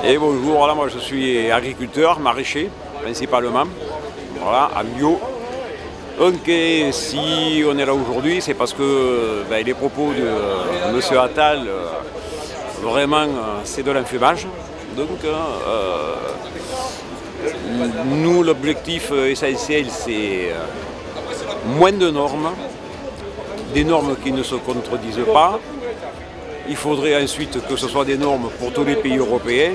Et bonjour, voilà, moi je suis agriculteur, maraîcher principalement, voilà, en bio. Donc si on est là aujourd'hui, c'est parce que les propos de M. Attal, vraiment c'est de l'enfumage. Donc nous l'objectif essentiel c'est moins de normes, des normes qui ne se contredisent pas. Il faudrait ensuite que ce soit des normes pour tous les pays européens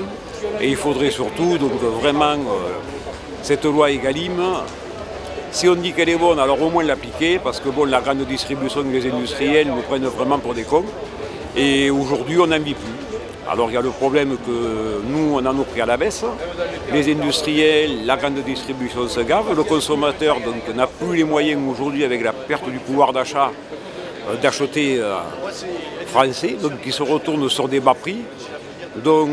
et il faudrait surtout donc vraiment cette loi Egalim, si on dit qu'elle est bonne, alors au moins l'appliquer parce que bon, la grande distribution et les industriels nous prennent vraiment pour des cons et aujourd'hui on n'en vit plus. Alors il y a le problème que nous on en a pris à la baisse, les industriels, la grande distribution se gave, le consommateur donc n'a plus les moyens aujourd'hui avec la perte du pouvoir d'achat d'acheter français, donc qui se retournent sur des bas prix. Donc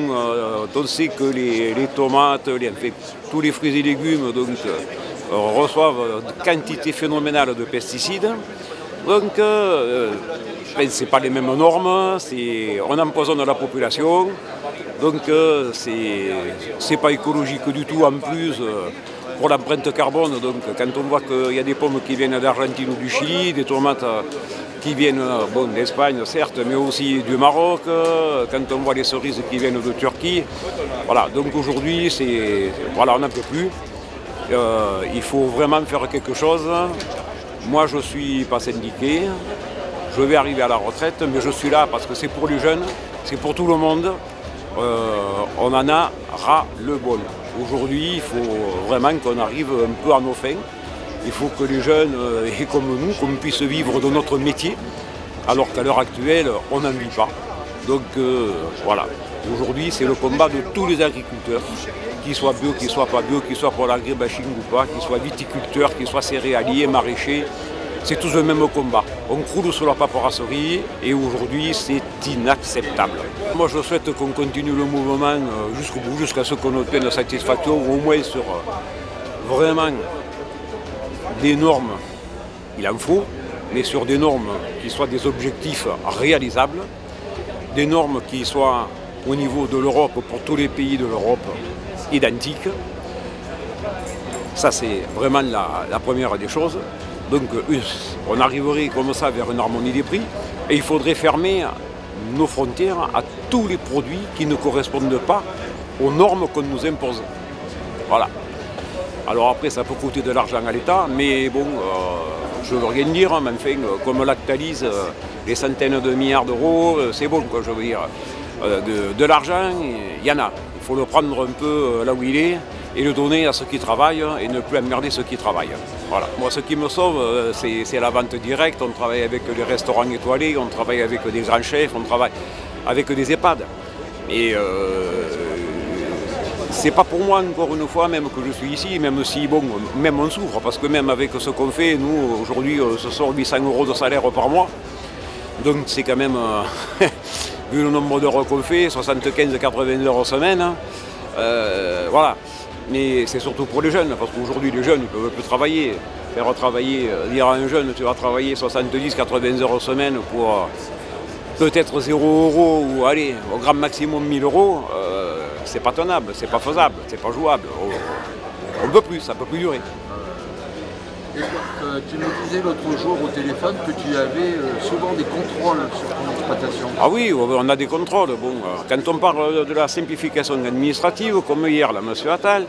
on sait que les tomates, tous les fruits et légumes reçoivent une quantité phénoménale de pesticides. Donc ce n'est pas les mêmes normes, on empoisonne la population. Donc c'est pas écologique du tout en plus pour l'empreinte carbone. Donc quand on voit qu'il y a des pommes qui viennent d'Argentine ou du Chili, des tomates qui viennent d'Espagne certes, mais aussi du Maroc, quand on voit les cerises qui viennent de Turquie. Voilà, donc aujourd'hui, on n'en peut plus. Il faut vraiment faire quelque chose. Moi, je ne suis pas syndiqué. Je vais arriver à la retraite, mais je suis là parce que c'est pour les jeunes, c'est pour tout le monde. On en a ras-le-bol. Aujourd'hui, il faut vraiment qu'on arrive un peu à nos fins. Il faut que les jeunes, et comme nous, qu'on puisse vivre de notre métier, alors qu'à l'heure actuelle, on n'en vit pas. Donc voilà, aujourd'hui c'est le combat de tous les agriculteurs, qu'ils soient bio, qu'ils soient pas bio, qu'ils soient pour l'agribashing ou pas, qu'ils soient viticulteurs, qu'ils soient céréaliers, maraîchers, c'est tous le même combat. On croule sous la paperasserie et aujourd'hui c'est inacceptable. Moi je souhaite qu'on continue le mouvement jusqu'au bout, jusqu'à ce qu'on obtienne satisfaction, au moins sur vraiment des normes, il en faut, mais sur des normes qui soient des objectifs réalisables, des normes qui soient au niveau de l'Europe, pour tous les pays de l'Europe, identiques. Ça c'est vraiment la première des choses. Donc on arriverait comme ça vers une harmonie des prix et il faudrait fermer nos frontières à tous les produits qui ne correspondent pas aux normes qu'on nous impose. Voilà. Alors après, ça peut coûter de l'argent à l'État, mais bon, je ne veux rien dire, mais enfin, comme Lactalis, les centaines de milliards d'euros, c'est bon, quoi, je veux dire. De l'argent, il y en a. Il faut le prendre un peu là où il est et le donner à ceux qui travaillent et ne plus emmerder ceux qui travaillent. Voilà. Moi, ce qui me sauve, c'est la vente directe. On travaille avec les restaurants étoilés, on travaille avec des grands chefs, on travaille avec des EHPAD. Et c'est pas pour moi, encore une fois, même que je suis ici, même si, bon, même on souffre, parce que même avec ce qu'on fait, nous, aujourd'hui, ce sort 800 € de salaire par mois. Donc c'est quand même, vu le nombre d'heures qu'on fait, 75-80 heures semaine, voilà. Mais c'est surtout pour les jeunes, parce qu'aujourd'hui, les jeunes, ils ne peuvent plus travailler. Faire travailler, dire à un jeune, tu vas travailler 70-80 heures semaine pour peut-être 0 € ou, allez, au grand maximum 1000 €, c'est pas tenable, c'est pas faisable, c'est pas jouable. On ne peut plus, ça ne peut plus durer. Et tu nous disais l'autre jour au téléphone que tu avais souvent des contrôles sur ton exploitation. Ah oui, on a des contrôles. Bon, quand on parle de la simplification administrative, comme hier, là, M. Attal,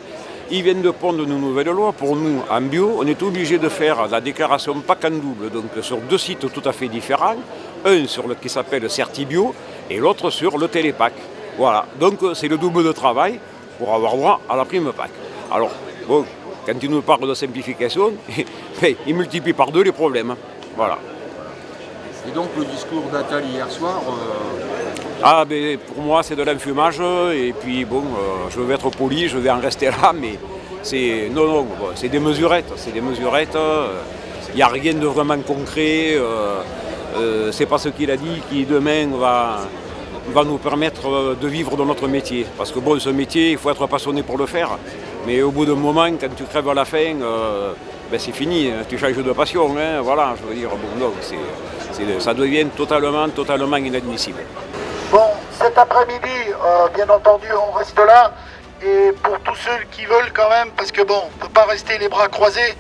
ils viennent de prendre une nouvelle loi. Pour nous, en bio, on est obligé de faire la déclaration PAC en double, donc sur 2 sites tout à fait différents. Un sur qui s'appelle Certibio et l'autre sur le Télépac. Voilà, donc c'est le double de travail pour avoir droit à la prime PAC. Alors, bon, quand il nous parle de simplification, il multiplie par 2 les problèmes. Voilà. Et donc le discours d'Attal hier soir, Ah, ben, pour moi, c'est de l'enfumage. Et puis, bon, je vais être poli, je vais en rester là, mais c'est. Non, non, bon, c'est des mesurettes. C'est des mesurettes. Il n'y a rien de vraiment concret. C'est pas ce qu'il a dit qui demain va nous permettre de vivre de notre métier. Parce que bon, ce métier, il faut être passionné pour le faire. Mais au bout d'un moment, quand tu crèves à la fin, ben c'est fini. Tu changes de passion. Hein, voilà, je veux dire, bon, non, ça devient totalement inadmissible. Bon, cet après-midi, bien entendu, on reste là. Et pour tous ceux qui veulent quand même, parce que bon, on ne peut pas rester les bras croisés,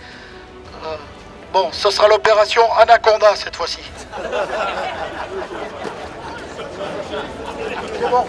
bon, ce sera l'opération Anaconda cette fois-ci. C'est bon.